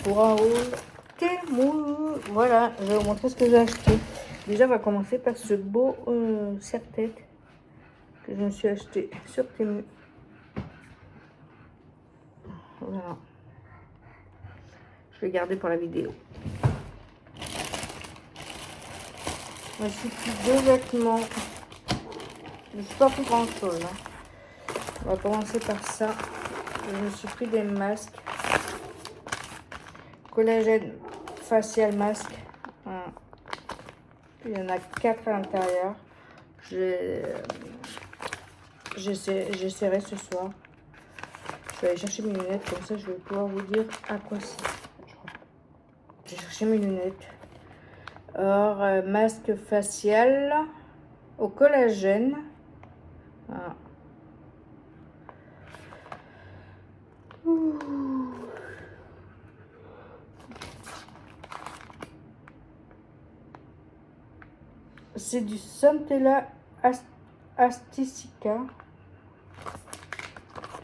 pour un haul Temu. Voilà, je vais vous montrer ce que j'ai acheté. Déjà, on va commencer par ce beau serre-tête que je me suis acheté sur Temu. Voilà. Je vais garder pour la vidéo. Je me suis pris 2 vêtements. Je ne suis pas plus grand chose. Hein. On va commencer par ça. Je me suis pris des masques. Collagène facial masque. Voilà. Il y en a 4 à l'intérieur. J'essaierai ce soir. Je vais aller chercher mes lunettes, comme ça je vais pouvoir vous dire à quoi c'est. J'ai cherché mes lunettes. Alors, masque facial au collagène. Voilà. C'est du Centella Asticica.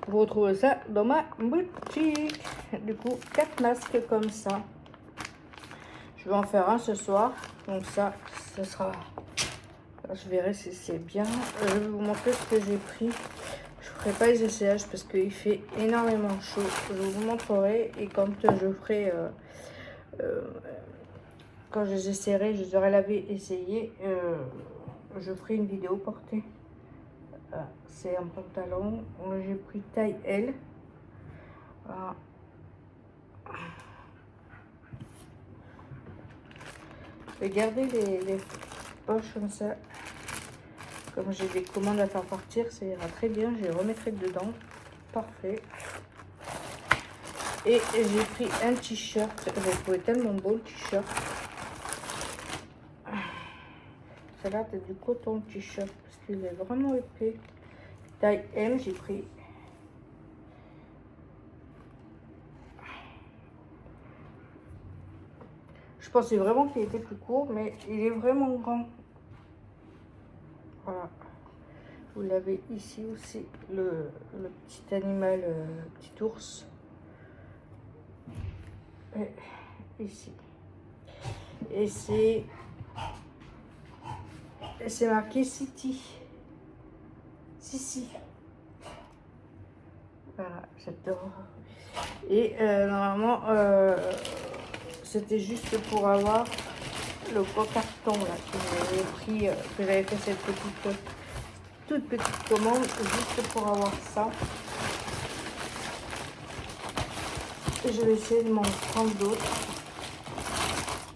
Vous retrouvez ça dans ma boutique. Du coup, 4 masques comme ça. Je vais en faire un ce soir. Donc ça, ce sera... Je verrai si c'est bien. Je vais vous montrer ce que j'ai pris. Je ne ferai pas les essayages parce qu'il fait énormément chaud. Je vous montrerai. Et quand je ferai... quand je les essaierai, je les aurai lavé, essayé. Je ferai une vidéo portée. C'est un pantalon. J'ai pris taille L. Voilà. Je vais garder les poches comme ça. Comme j'ai des commandes à faire partir, ça ira très bien. Je les remettrai dedans. Parfait. Et j'ai pris un t-shirt. J'ai trouvé tellement beau le t-shirt. Ça a l'air d'être du coton le t-shirt parce qu'il est vraiment épais. Taille M, j'ai pris. Je pensais vraiment qu'il était plus court, mais il est vraiment grand. Voilà. Vous l'avez ici aussi, le petit animal, petit ours. Et ici. Et c'est marqué City. Sissi. Voilà, j'adore. Et normalement, c'était juste pour avoir le gros carton là que j'avais pris, que j'avais fait cette toute petite commande juste pour avoir ça. Et je vais essayer de m'en prendre d'autres.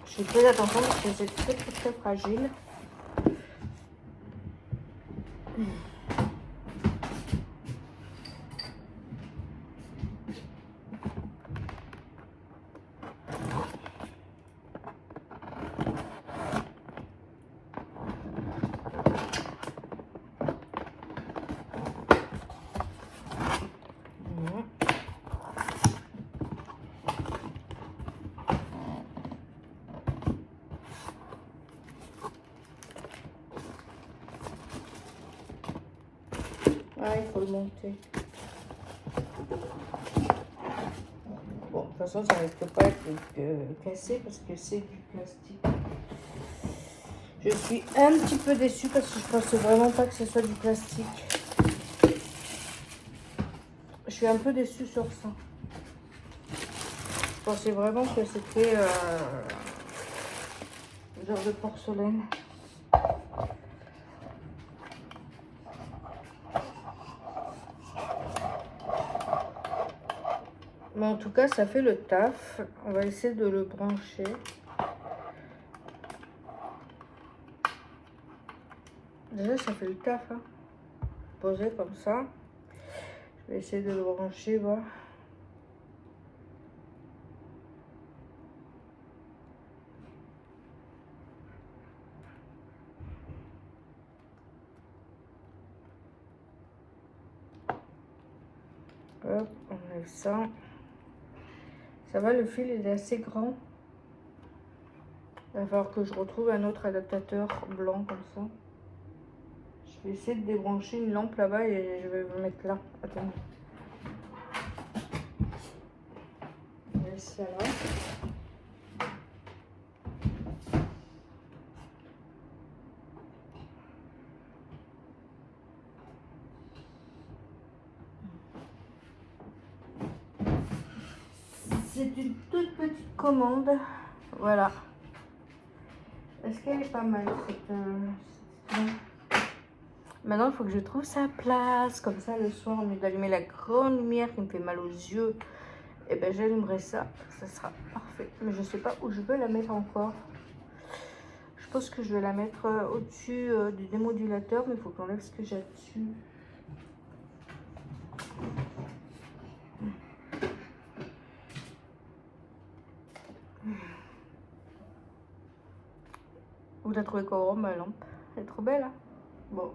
Je fais attention parce que c'est très fragile. Ah, il faut le monter. Bon, de toute façon, ça risque pas d'être cassé parce que c'est du plastique. Je suis un petit peu déçue parce que je pensais vraiment pas que ce soit du plastique. Je suis un peu déçue sur ça. Je pensais vraiment que c'était genre de porcelaine. Mais en tout cas, ça fait le taf. On va essayer de le brancher. Déjà, ça fait le taf. Hein. Poser comme ça. Je vais essayer de le brancher. Voilà. Hop, on enlève ça. Ça va, le fil il est assez grand. Il va falloir que je retrouve un autre adaptateur blanc comme ça. Je vais essayer de débrancher une lampe là-bas et je vais me mettre là. Attendez. ça là. C'est une toute petite commande. Voilà. Est-ce qu'elle est pas mal cette... Maintenant, il faut que je trouve sa place. Comme ça, le soir, au lieu d'allumer la grande lumière qui me fait mal aux yeux, et ben j'allumerai ça. Ça sera parfait. Mais je sais pas où je veux la mettre encore. Je pense que je vais la mettre au-dessus du démodulateur. Mais il faut qu'on enlève ce que j'ai dessus. Vous la trouvez comment, ma lampe? Elle est trop belle, hein? Bon,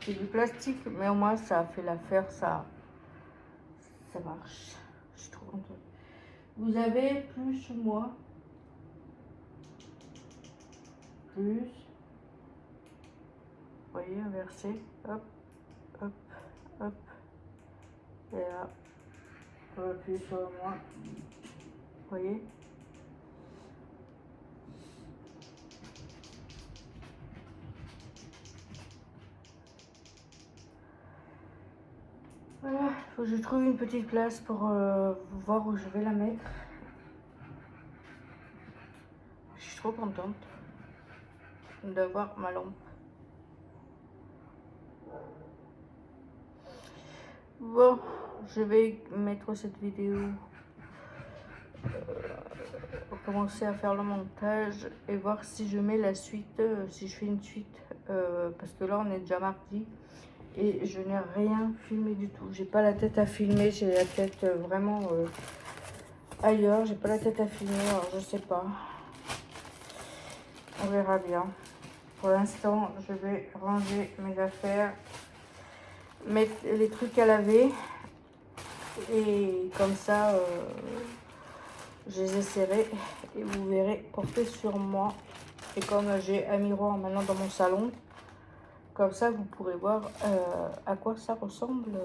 c'est du plastique, mais au moins ça a fait l'affaire, ça marche. Je suis trop contente. Vous avez plus ou moins? Plus. Vous voyez, inversé. Hop, hop, hop. Et là, on va appuyer sur le moins. Vous voyez? Voilà, il faut que je trouve une petite place pour voir où je vais la mettre. Je suis trop contente d'avoir ma lampe. Bon, je vais mettre cette vidéo, commencer à faire le montage et voir si je mets la suite, si je fais une suite, parce que là on est déjà mardi. Et je n'ai rien filmé du tout. J'ai pas la tête à filmer. J'ai la tête vraiment ailleurs. J'ai pas la tête à filmer. Alors je sais pas. On verra bien. Pour l'instant, je vais ranger mes affaires, mettre les trucs à laver. Et comme ça, je les essaierai. Et vous verrez porter sur moi. Et comme j'ai un miroir maintenant dans mon salon, comme ça, vous pourrez voir à quoi ça ressemble.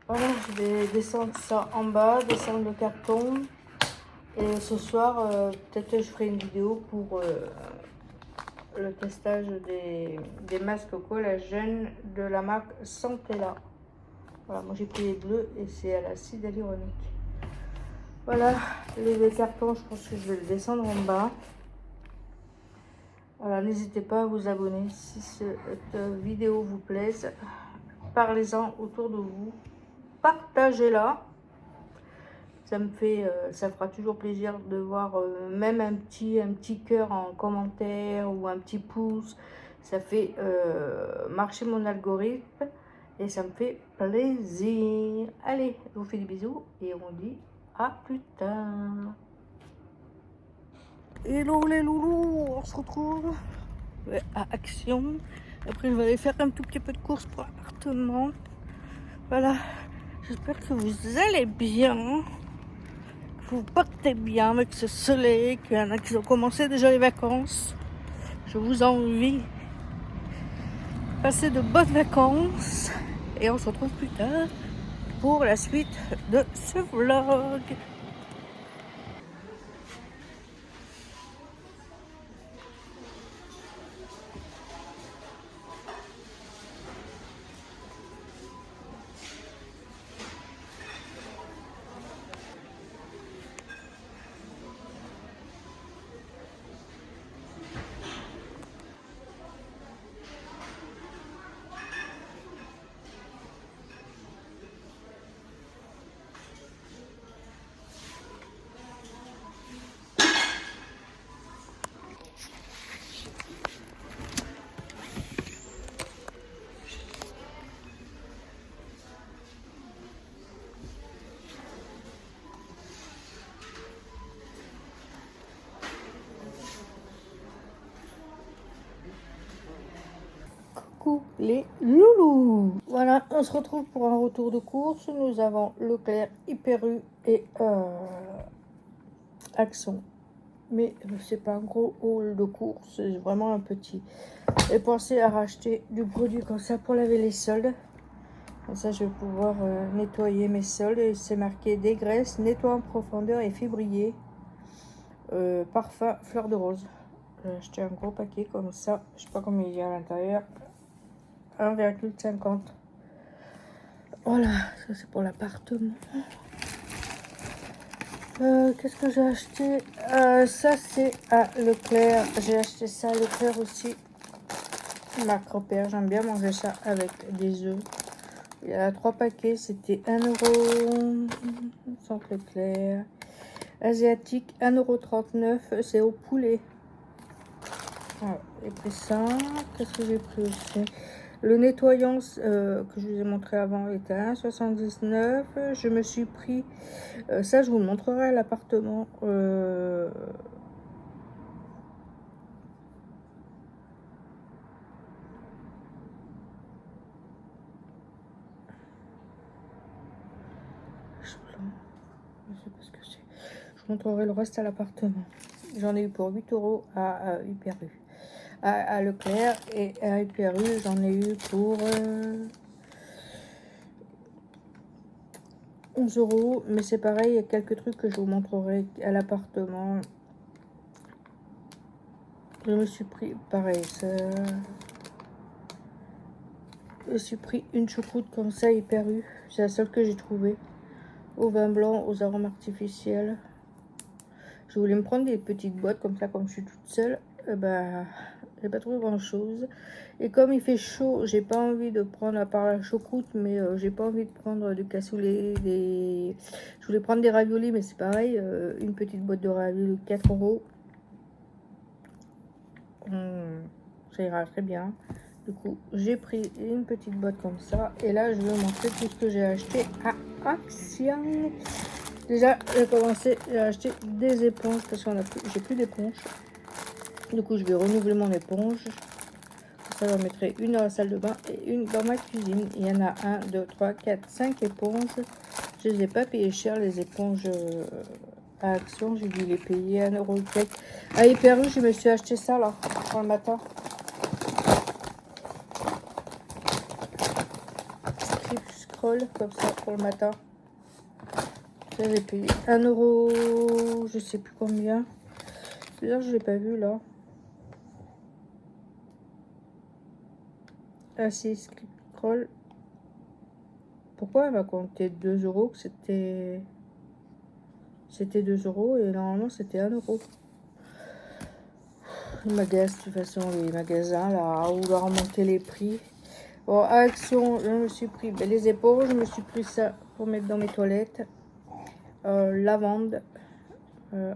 Voilà, je vais descendre ça en bas, descendre le carton. Et ce soir, peut-être je ferai une vidéo pour le testage des masques collagène de la marque Santella. Voilà, moi j'ai pris les bleus et c'est à l'acide hyaluronique. Voilà, les cartons, je pense que je vais le descendre en bas. Voilà, n'hésitez pas à vous abonner si cette vidéo vous plaise. Parlez-en autour de vous. Partagez-la. Ça me fait, ça fera toujours plaisir de voir même un petit cœur en commentaire ou un petit pouce. Ça fait marcher mon algorithme et ça me fait plaisir. Allez, je vous fais des bisous et on dit à plus tard. Hello les loulous, on se retrouve à Action. Après, je vais aller faire un tout petit peu de course pour l'appartement. Voilà, j'espère que vous allez bien. Vous partez bien avec ce soleil, qu'il y en a qui ont commencé déjà les vacances. Je vous envie. Passez de bonnes vacances. Et on se retrouve plus tard pour la suite de ce vlog. Coucou les loulous. Voilà, on se retrouve pour un retour de course. Nous avons Leclerc, Hyper U et Action. Mais c'est pas un gros haul de course, c'est vraiment un petit. Et pensez à racheter du produit comme ça pour laver les soldes. Et ça, je vais pouvoir nettoyer mes sols. Et c'est marqué dégraisse, nettoie en profondeur et février. Parfum fleur de rose. J'ai acheté un gros paquet comme ça. Je sais pas combien il y a à l'intérieur. 1,50. Voilà, ça c'est pour l'appartement. Qu'est-ce que j'ai acheté? Ça c'est à Leclerc. J'ai acheté ça à Leclerc aussi. Marque Repère, j'aime bien manger ça avec des œufs. Il y a 3 paquets, c'était 1 euro. Centre Leclerc. Asiatique, 1,39 €. C'est au poulet. Voilà, j'ai pris ça. Qu'est-ce que j'ai pris aussi? Le nettoyant que je vous ai montré avant était à 1,79 €. Je me suis pris, ça je vous le montrerai à l'appartement. Je sais pas ce que c'est. Je vous montrerai le reste à l'appartement. J'en ai eu pour 8 € à Hyper U. À Leclerc, et à Hyper U, j'en ai eu pour 11 €. Mais c'est pareil, il y a quelques trucs que je vous montrerai à l'appartement. Je me suis pris, pareil, ça... Je me suis pris une choucroute comme ça, Hyper U. C'est la seule que j'ai trouvée. Au vin blanc, aux arômes artificiels. Je voulais me prendre des petites boîtes comme ça, comme je suis toute seule. J'ai pas trouvé grand chose. Et comme il fait chaud, j'ai pas envie de prendre, à part la choucroute, mais j'ai pas envie de prendre du cassoulet. Je voulais prendre des raviolis, mais c'est pareil. Une petite boîte de raviolis, 4 €. Ça ira très bien. Du coup, j'ai pris une petite boîte comme ça. Et là, je vais vous montrer tout ce que j'ai acheté à Action. Déjà, j'ai acheté des éponges parce qu'on a plus, j'ai plus d'éponges. Du coup, je vais renouveler mon éponge. Ça, j'en mettrai une dans la salle de bain et une dans ma cuisine. Il y en a 1, 2, 3, 4, 5 éponges. Je les ai pas payées cher, les éponges à Action. J'ai dû les payer 1 € quelques. À Hyper U, je me suis acheté ça là, pour le matin. Scroll comme ça pour le matin. J'avais payé 1 €, je sais plus combien. D'ailleurs, je l'ai pas vu là. Ah si, scroll. Pourquoi elle m'a compté 2 € que c'était 2 € et normalement c'était 1 €. Les magasins, de toute façon, les magasins là où leur remonter les prix. Bon, à Action, je me suis pris les éponges, je me suis pris ça pour mettre dans mes toilettes. Lavande. J'ai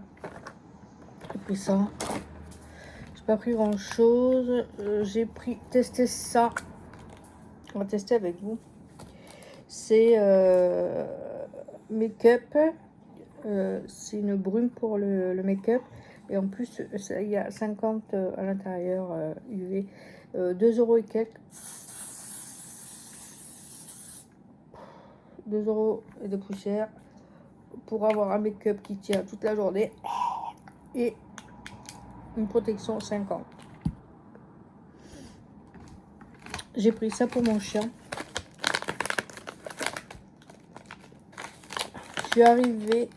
pris ça. J'ai pas pris grand chose. J'ai pris tester ça. On va tester avec vous. C'est make-up. C'est une brume pour le make-up. Et en plus, il y a 50 à l'intérieur UV. 2 € et quelques. 2 € et de poussière. Pour avoir un make-up qui tient toute la journée. Et une protection 50. J'ai pris ça pour mon chien. Je suis arrivée,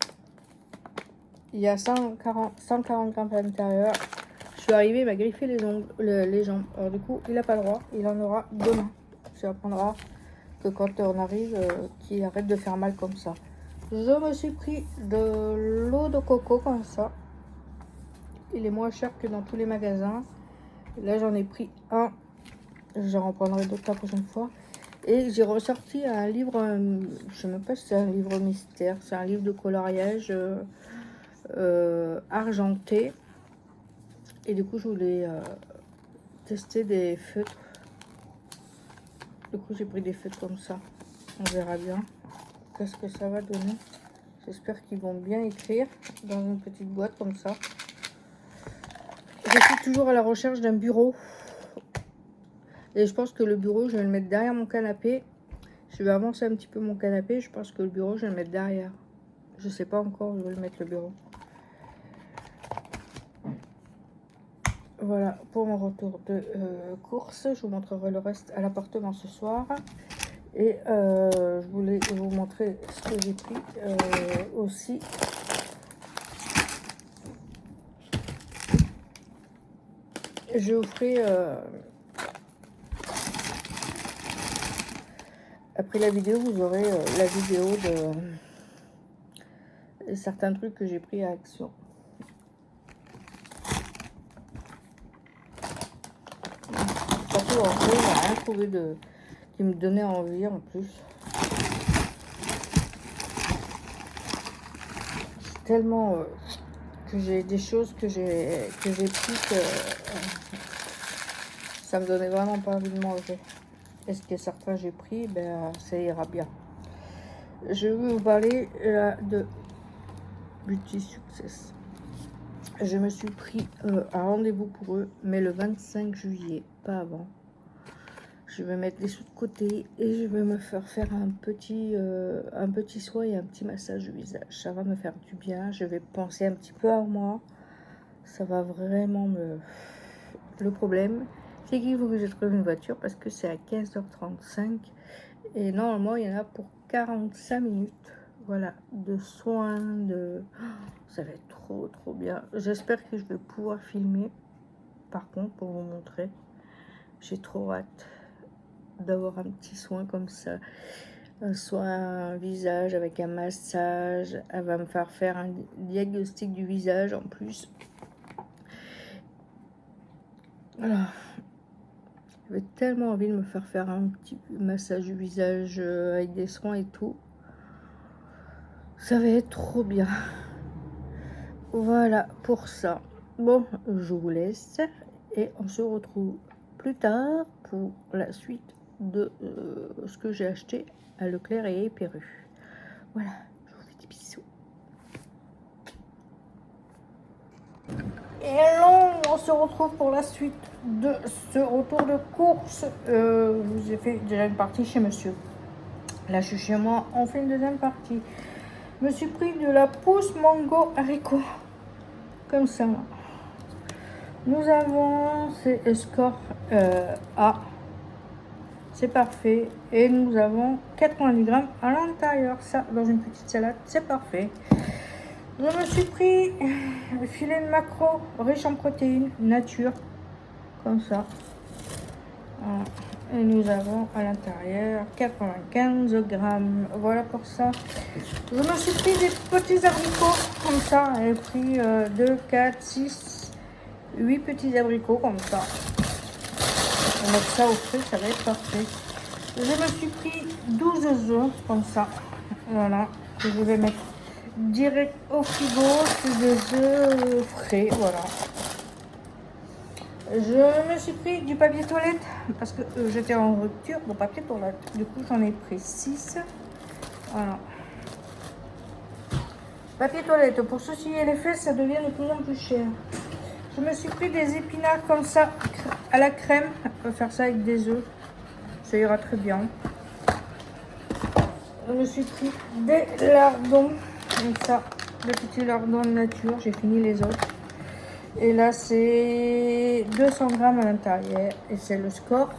il y a 140 grammes à l'intérieur. Je suis arrivée, il m'a griffé les ongles, les jambes. Alors du coup, il n'a pas le droit, il en aura demain. Ça apprendra que quand on arrive, qu'il arrête de faire mal comme ça. Je me suis pris de l'eau de coco comme ça. Il est moins cher que dans tous les magasins. Là, j'en ai pris un. J'en reprendrai d'autres la prochaine fois. Et j'ai ressorti un livre, je sais même pas si c'est un livre mystère, c'est un livre de coloriage argenté. Et du coup, je voulais tester des feutres. Du coup, j'ai pris des feutres comme ça. On verra bien qu'est-ce que ça va donner. J'espère qu'ils vont bien écrire dans une petite boîte comme ça. Je suis toujours à la recherche d'un bureau. Et je pense que le bureau, je vais le mettre derrière mon canapé. Je vais avancer un petit peu mon canapé. Je pense que le bureau, je vais le mettre derrière. Je sais pas encore où je vais le mettre, le bureau. Voilà pour mon retour de course. Je vous montrerai le reste à l'appartement ce soir. Et je voulais vous montrer ce que j'ai pris aussi. Je vous ferai après la vidéo, vous aurez la vidéo de certains trucs que j'ai pris à Action. Surtout en vrai, il n'y a rien trouvé qui me donnait envie en plus. Tellement que j'ai des choses que j'ai pris que ça me donnait vraiment pas envie de manger. Et ce que certains j'ai pris, ben ça ira bien. Je vais vous parler de Beauty Success. Je me suis pris un rendez-vous pour eux, mais le 25 juillet, pas avant. Je vais mettre les sous de côté et je vais me faire un petit soin et un petit massage du visage. Ça va me faire du bien. Je vais penser un petit peu à moi. Ça va vraiment me... Le problème, c'est qu'il faut que je trouve une voiture parce que c'est à 15h35. Et normalement, il y en a pour 45 minutes. Voilà, de soins, de... ça va être trop bien. J'espère que je vais pouvoir filmer. Par contre, pour vous montrer, j'ai trop hâte d'avoir un petit soin comme ça. Un soin visage avec un massage. Elle va me faire un diagnostic du visage en plus. Voilà. J'avais tellement envie de me faire un petit massage du visage avec des soins et tout. Ça va être trop bien. Voilà pour ça. Bon, je vous laisse et on se retrouve plus tard pour la suite de ce que j'ai acheté à Leclerc et Perru. Voilà, je vous fais des bisous. Et alors, on se retrouve pour la suite de ce retour de course. Je vous ai fait déjà une partie chez monsieur. Là, je suis chez moi, on fait une deuxième partie. Je me suis pris de la pousse mango haricot. Comme ça. Nous avons ces score A. C'est parfait. Et nous avons 90 grammes à l'intérieur. Ça, dans une petite salade, c'est parfait. Je me suis pris le filet de maquereau riche en protéines, nature. Comme ça. Voilà. Et nous avons à l'intérieur 95 grammes. Voilà pour ça. Je me suis pris des petits abricots comme ça. J'ai pris 2, 4, 6, 8 petits abricots comme ça. On va mettre ça au frais, ça va être parfait. Je me suis pris 12 œufs comme ça. Voilà. Que je vais mettre direct au frigo. C'est des œufs frais. Voilà. Je me suis pris du papier toilette parce que j'étais en rupture de papier toilette. Du coup, j'en ai pris 6. Voilà. Papier toilette, pour soucier les fesses, ça devient de plus en plus cher. Je me suis pris des épinards comme ça à la crème. On peut faire ça avec des œufs. Ça ira très bien. Je me suis pris des lardons comme ça. Des petits lardons de nature. J'ai fini les autres. Et là, c'est 200 grammes à l'intérieur. Et c'est le score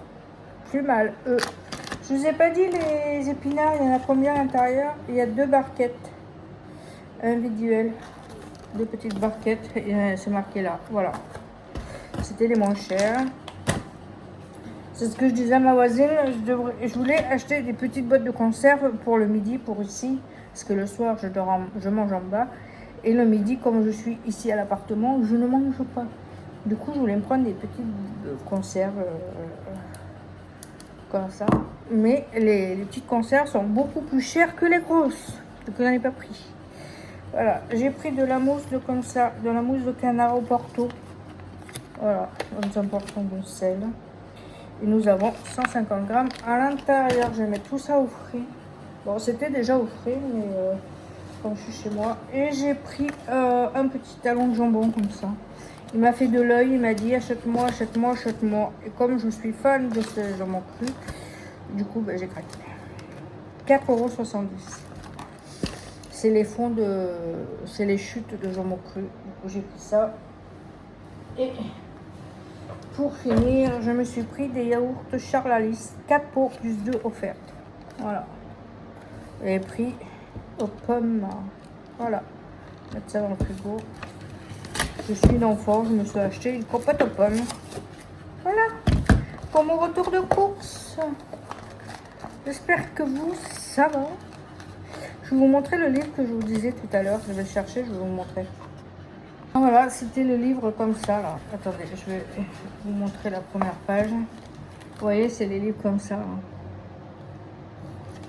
plus mal. Je vous ai pas dit les épinards, il y en a combien à l'intérieur? Il y a 2 barquettes individuelles. 2 petites barquettes. C'est marqué là. Voilà. C'était les moins chers. C'est ce que je disais à ma voisine. Je voulais acheter des petites boîtes de conserve pour le midi, pour ici. Parce que le soir, je mange en bas. Et le midi, comme je suis ici à l'appartement, je ne mange pas. Du coup, je voulais me prendre des petites conserves comme ça. Mais les petites conserves sont beaucoup plus chères que les grosses. Donc, je n'en ai pas pris. Voilà. J'ai pris de la mousse comme ça, de la mousse de canard au Porto. Voilà. Nous importons de sel. Et nous avons 150 grammes à l'intérieur. Je vais mettre tout ça au frais. Bon, c'était déjà au frais, mais quand je suis chez moi. Et j'ai pris un petit talon de jambon comme ça. Il m'a fait de l'œil, il m'a dit achète-moi, achète-moi, achète-moi. Et comme je suis fan de ce jambon cru, du coup, ben, j'ai craqué. 4,70 €. C'est les fonds de... C'est les chutes de jambon cru. Du coup, j'ai pris ça. Et... pour finir, je me suis pris des yaourts Charles Alice, 4 pots plus 2 offertes. Voilà. Et pris aux pommes. Voilà. Mettre ça dans le frigo. Je suis une enfant, je me suis acheté une compote aux pommes. Voilà. Pour mon retour de course. J'espère que vous, ça va. Je vais vous montrer le livre que je vous disais tout à l'heure. Je vais le chercher, je vais vous montrer. Voilà, c'était le livre comme ça, là. Attendez, je vais vous montrer la première page. Vous voyez, c'est les livres comme ça. Là.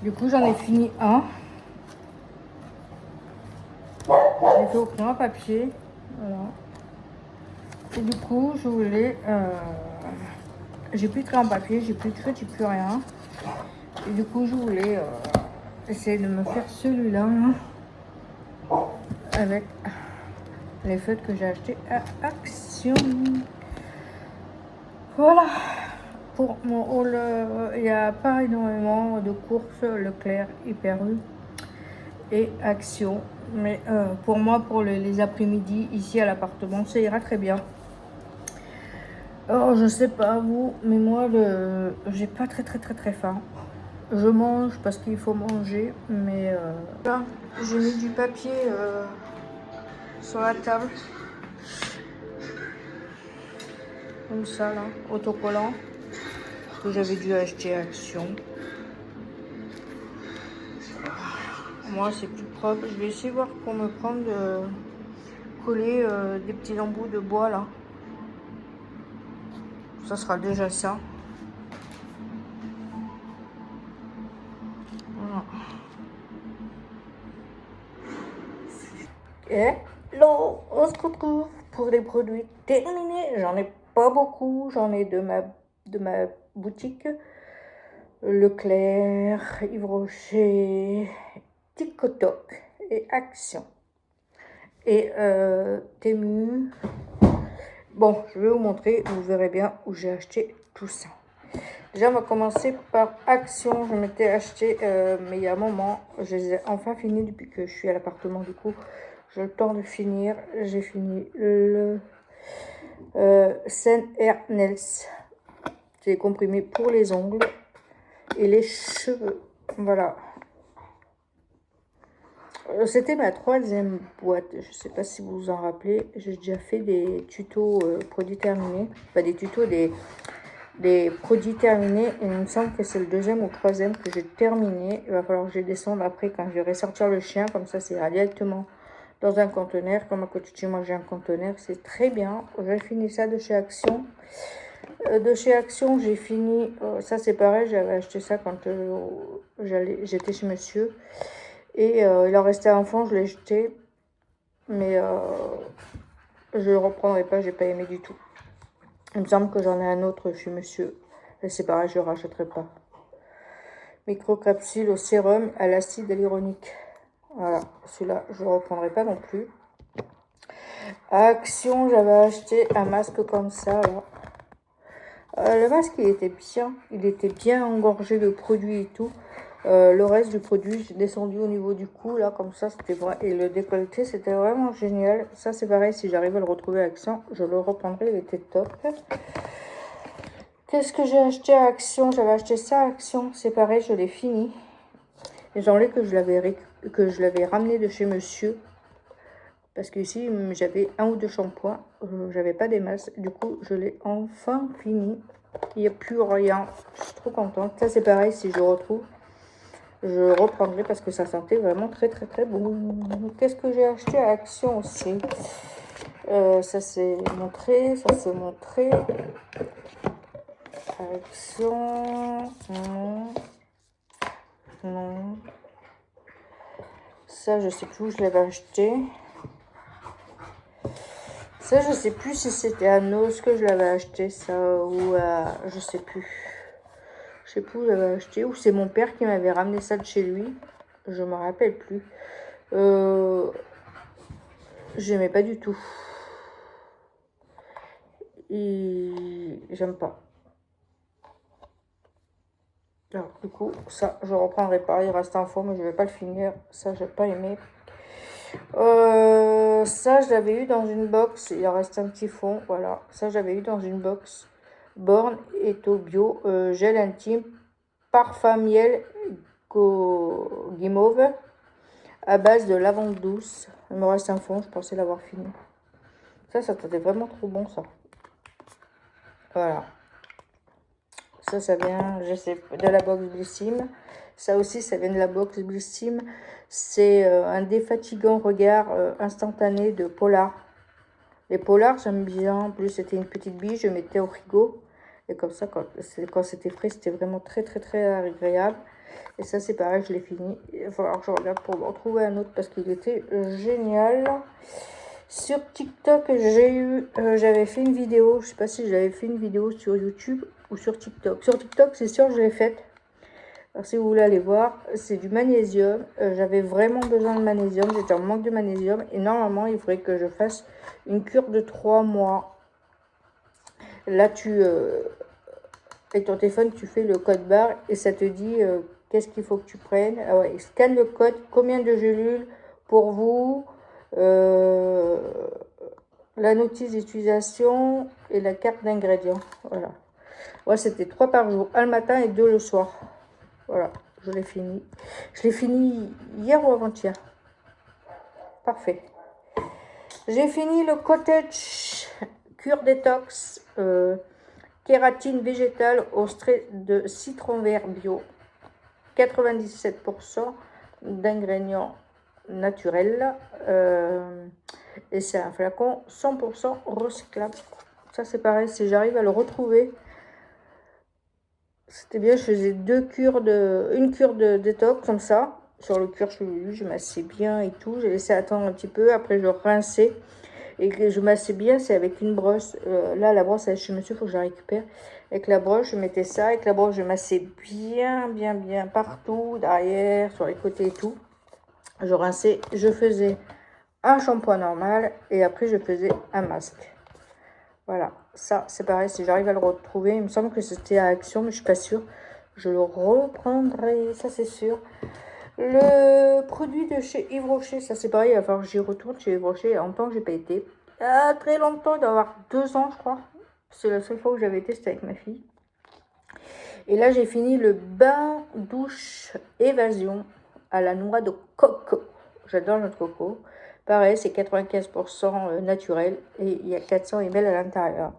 Du coup, j'en ai fini un. J'ai fait au crayon à papier. Voilà. Et du coup, je voulais... j'ai plus de crayon à papier, j'ai plus de feutre, j'ai plus rien. Et du coup, je voulais essayer de me faire celui-là. Avec les feutres que j'ai achetés à Action. Voilà. Pour mon haul, il n'y a pas énormément de courses. Leclerc, Hyper U et Action. Mais pour moi, pour les après-midi, ici à l'appartement, ça ira très bien. Alors, je sais pas vous, mais moi, j'ai pas très faim. Je mange parce qu'il faut manger, mais là, j'ai mis du papier sur la table. Comme ça, là, autocollant. Que j'avais dû acheter à Action. Moi, c'est plus propre. Je vais essayer de voir pour me prendre coller des petits embouts de bois, là. Ça sera déjà ça. Voilà. Hello, on se retrouve pour les produits terminés. J'en ai pas beaucoup. J'en ai de ma boutique. Leclerc, Yves Rocher, TikTok et Action. Et Temu. Bon, je vais vous montrer, vous verrez bien où j'ai acheté tout ça. Déjà, on va commencer par Action. Je m'étais acheté, mais il y a un moment, je les ai enfin finis depuis que je suis à l'appartement. Du coup, j'ai le temps de finir. J'ai fini le Sen Air Nails. C'est comprimé pour les ongles et les cheveux. Voilà. C'était ma 3e boîte. Je ne sais pas si vous vous en rappelez. J'ai déjà fait des tutos produits terminés. Pas des tutos, des produits terminés. Et il me semble que c'est le 2e ou 3e que j'ai terminé. Il va falloir que je descende après quand je vais ressortir le chien. Comme ça, c'est directement dans un conteneur. Comme à côté de chez moi, j'ai un conteneur. C'est très bien. J'ai fini ça de chez Action. De chez Action, j'ai fini. Ça, c'est pareil. J'avais acheté ça quand j'étais chez monsieur. Et il en restait un fond, je l'ai jeté. Mais je ne le reprendrai pas, j'ai pas aimé du tout. Il me semble que j'en ai un autre chez monsieur. Et c'est pareil, je ne rachèterai pas. Microcapsule au sérum à l'acide hyaluronique. Voilà, celui-là, je ne le reprendrai pas non plus. À Action, j'avais acheté un masque comme ça, là. Le masque, il était bien engorgé de produits et tout. Le reste du produit, j'ai descendu au niveau du cou, là, comme ça, c'était vrai. Et le décolleté, c'était vraiment génial. Ça, c'est pareil, si j'arrive à le retrouver à Action, je le reprendrai, il était top. Qu'est-ce que j'ai acheté à Action? J'avais acheté ça à Action, c'est pareil, je l'ai fini. Et j'en ai que je l'avais ramené de chez monsieur. Parce que ici, j'avais 1 ou 2 shampoings, j'avais pas des masses. Du coup, je l'ai enfin fini. Il n'y a plus rien. Je suis trop contente. Ça, c'est pareil, si je retrouve, je reprendrai parce que ça sentait vraiment très bon. Qu'est-ce que j'ai acheté à Action aussi? Ça s'est montré. Action. Non. Ça, je sais plus où je l'avais acheté. Ça, je sais plus si c'était à Nos que je l'avais acheté, ça, ou à... Je sais plus. Je sais plus où j'avais acheté, ou c'est mon père qui m'avait ramené ça de chez lui. Je me rappelle plus. J'aimais pas du tout. Et j'aime pas. Alors, du coup, ça, je reprendrai pas. Il reste un fond, mais je vais pas le finir. Ça, j'ai pas aimé. Ça, je l'avais eu dans une box. Il en reste un petit fond. Voilà. Ça, j'avais eu dans une box. Born Eto Bio. Gel intime. Parfum miel. guimauve à base de lavande douce. Il me reste un fond, je pensais l'avoir fini. Ça sentait vraiment trop bon, ça. Voilà. Ça vient, je sais, de la box Blissim. Ça aussi, ça vient de la box Blissim. C'est un défatigant regard instantané de Polar. Les polars, j'aime bien. En plus, c'était une petite bille, je mettais au frigo. Et comme ça, quand c'était frais, c'était vraiment très, très, très agréable. Et ça, c'est pareil, je l'ai fini. Il va falloir que je regarde pour en trouver un autre parce qu'il était génial. Sur TikTok, j'avais fait une vidéo. Je sais pas si j'avais fait une vidéo sur YouTube ou sur TikTok. Sur TikTok, c'est sûr, je l'ai faite. Alors, si vous voulez aller voir, c'est du magnésium. J'avais vraiment besoin de magnésium. J'étais en manque de magnésium. Et normalement, il faudrait que je fasse une cure de 3 mois. Là, avec ton téléphone, tu fais le code barre et ça te dit qu'est-ce qu'il faut que tu prennes. Ah ouais, scanne le code, combien de gélules pour vous, la notice d'utilisation et la carte d'ingrédients. Voilà. Ouais, c'était 3 par jour, un le matin et 2 le soir. Voilà, je l'ai fini. Je l'ai fini hier ou avant-hier. Parfait. J'ai fini le cottage cure détox kératine végétale au extrait de citron vert bio. 97% d'ingrédients naturels. Et c'est un flacon 100% recyclable. Ça, c'est pareil, si j'arrive à le retrouver. C'était bien, je faisais une cure de détox comme ça. Sur le cuir chevelu, je massais bien et tout. J'ai laissé attendre un petit peu. Après, je rinçais. Et que je massais bien, c'est avec une brosse. Là, la brosse, chez monsieur, il faut que je la récupère. Avec la brosse, je mettais ça. Avec la brosse, je massais bien, bien, bien partout, derrière, sur les côtés et tout. Je rinçais, je faisais un shampoing normal et après, je faisais un masque. Voilà, ça, c'est pareil. Si j'arrive à le retrouver, il me semble que c'était à Action, mais je suis pas sûre. Je le reprendrai, ça, c'est sûr. Le produit de chez Yves Rocher, ça c'est pareil, il va falloir que j'y retourne chez Yves Rocher. En temps que j'ai pas été. Très longtemps, il doit y avoir 2 ans, je crois. C'est la seule fois où j'avais été, c'était avec ma fille. Et là, j'ai fini le bain douche évasion à la noix de coco. J'adore notre coco. Pareil, c'est 95% naturel et il y a 400 ml à l'intérieur.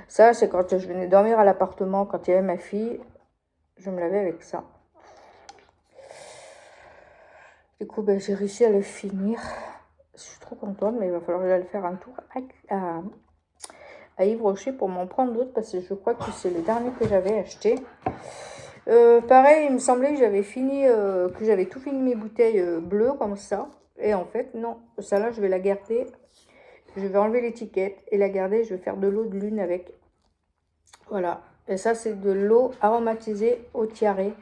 Ça, c'est quand je venais dormir à l'appartement, quand il y avait ma fille, je me lavais avec ça. Du coup, ben, j'ai réussi à le finir. Je suis trop contente, mais il va falloir que j'aille faire un tour à Yves Rocher pour m'en prendre d'autres parce que je crois que c'est le dernier que j'avais acheté. Pareil, il me semblait que j'avais fini, que j'avais tout fini mes bouteilles bleues comme ça. Et en fait, non. Celle-là, je vais la garder. Je vais enlever l'étiquette et la garder. Je vais faire de l'eau de lune avec. Voilà. Et ça, c'est de l'eau aromatisée au tiare.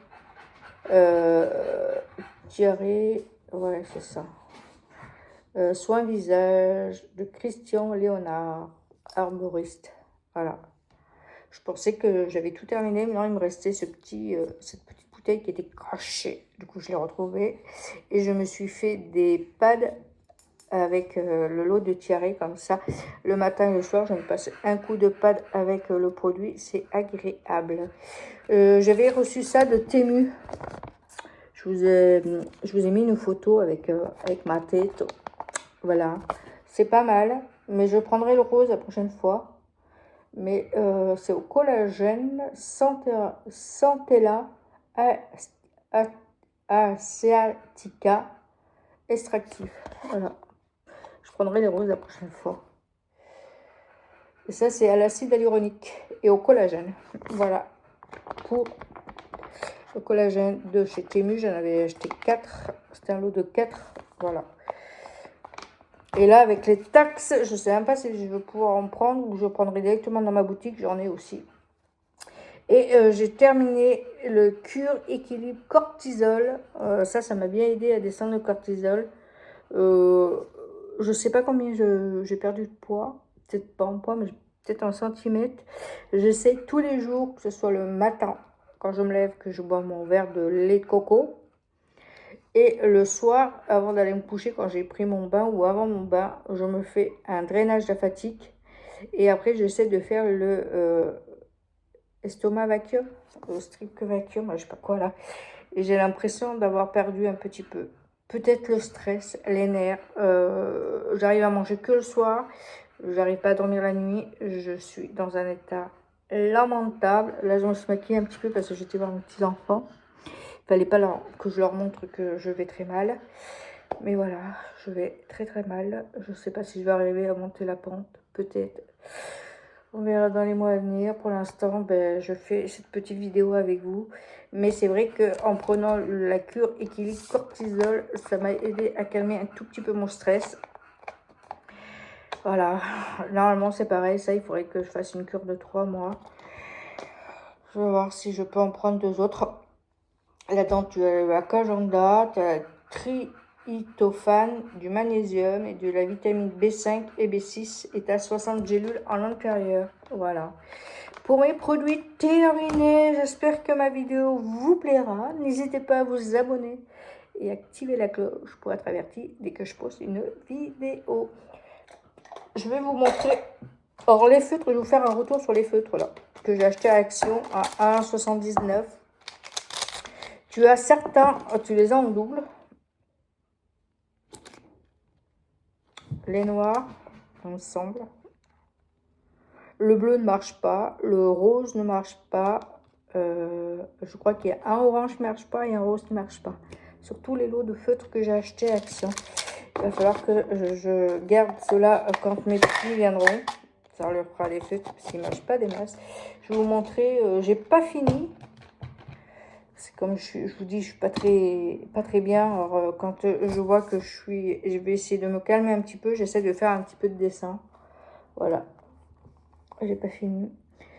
Tiare, ouais, c'est ça. Soin visage de Christian Léonard, arboriste. Voilà. Je pensais que j'avais tout terminé, mais non, il me restait cette petite bouteille qui était crachée. Du coup, je l'ai retrouvée. Et je me suis fait des pads avec le lot de tiare comme ça. Le matin et le soir, je me passe un coup de pad avec le produit. C'est agréable. J'avais reçu ça de Temu. Je vous ai mis une photo avec ma tête. Voilà. C'est pas mal. Mais je prendrai le rose la prochaine fois. Mais c'est au collagène Centella asiatica extractif. Voilà. Je prendrai les roses la prochaine fois. Et ça, c'est à l'acide hyaluronique et au collagène. Voilà. Pour le collagène de chez Temu, j'en avais acheté 4. C'était un lot de 4. Voilà. Et là, avec les taxes, je ne sais même pas si je vais pouvoir en prendre ou je prendrai directement dans ma boutique. J'en ai aussi. Et j'ai terminé le Cure Équilibre Cortisol. Ça m'a bien aidé à descendre le cortisol. Je ne sais pas combien j'ai perdu de poids. Peut-être pas en poids, mais peut-être en centimètres. J'essaie tous les jours, que ce soit le matin, quand je me lève, que je bois mon verre de lait de coco. Et le soir, avant d'aller me coucher, quand j'ai pris mon bain ou avant mon bain, je me fais un drainage lymphatique. Et après, j'essaie de faire le estomac vacuum, le strip vacuum, je sais pas quoi là. Et j'ai l'impression d'avoir perdu un petit peu. Peut-être le stress, les nerfs. J'arrive à manger que le soir. J'arrive pas à dormir la nuit. Je suis dans un état lamentable. Là, je me suis maquillée un petit peu parce que j'étais voir mes petits-enfants. Il fallait pas que je leur montre que je vais très mal. Mais voilà, je vais très très mal. Je sais pas si je vais arriver à monter la pente. Peut-être. On verra dans les mois à venir. Pour l'instant, ben, je fais cette petite vidéo avec vous. Mais c'est vrai qu'en prenant la cure équilibre cortisol, ça m'a aidé à calmer un tout petit peu mon stress. Voilà. Normalement, c'est pareil. Ça, il faudrait que je fasse une cure de 3 mois. Je vais voir si je peux en prendre 2 autres. Là-dedans, tu as la Kajanda, tu as tryptophane, du magnésium et de la vitamine B5 et B6 et tu as 60 gélules en l'intérieur. Voilà. Pour mes produits terminés, j'espère que ma vidéo vous plaira. N'hésitez pas à vous abonner et activer la cloche pour être averti dès que je poste une vidéo. Je vais vous montrer. Or, les feutres, je vais vous faire un retour sur les feutres là que j'ai acheté à Action à 1,79 €. Tu as certains, tu les as en double. Les noirs, ensemble. Le bleu ne marche pas. Le rose ne marche pas. Je crois qu'il y a un orange qui ne marche pas et un rose qui ne marche pas. Sur tous les lots de feutres que j'ai achetés à Action. Il va falloir que je garde cela quand mes petits viendront. Ça leur fera les feutres parce qu'ils ne marchent pas des masses. Je vais vous montrer. J'ai pas fini. C'est comme je vous dis, je suis pas très bien. Alors, quand je vois que je vais essayer de me calmer un petit peu. J'essaie de faire un petit peu de dessin. Voilà. J'ai pas fini.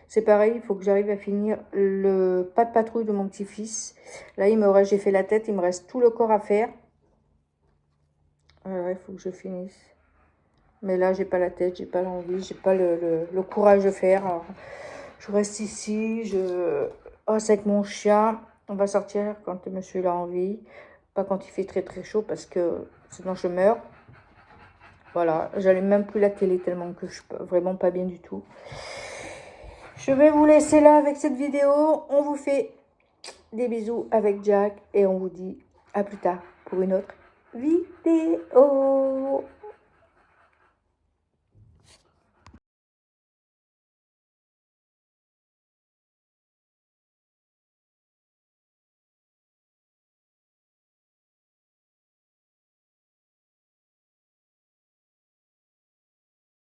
C'est pareil, il faut que j'arrive à finir le pas de patrouille de mon petit-fils. Là, j'ai fait la tête, il me reste tout le corps à faire. Voilà, il faut que je finisse. Mais là, j'ai pas la tête, j'ai pas l'envie, j'ai pas le courage de faire. Alors, je reste ici, je reste avec mon chien. On va sortir quand monsieur a envie. Pas quand il fait très très chaud parce que sinon je meurs. Voilà, j'allume même plus la télé tellement que je suis vraiment pas bien du tout. Je vais vous laisser là avec cette vidéo. On vous fait des bisous avec Jack et on vous dit à plus tard pour une autre vidéo.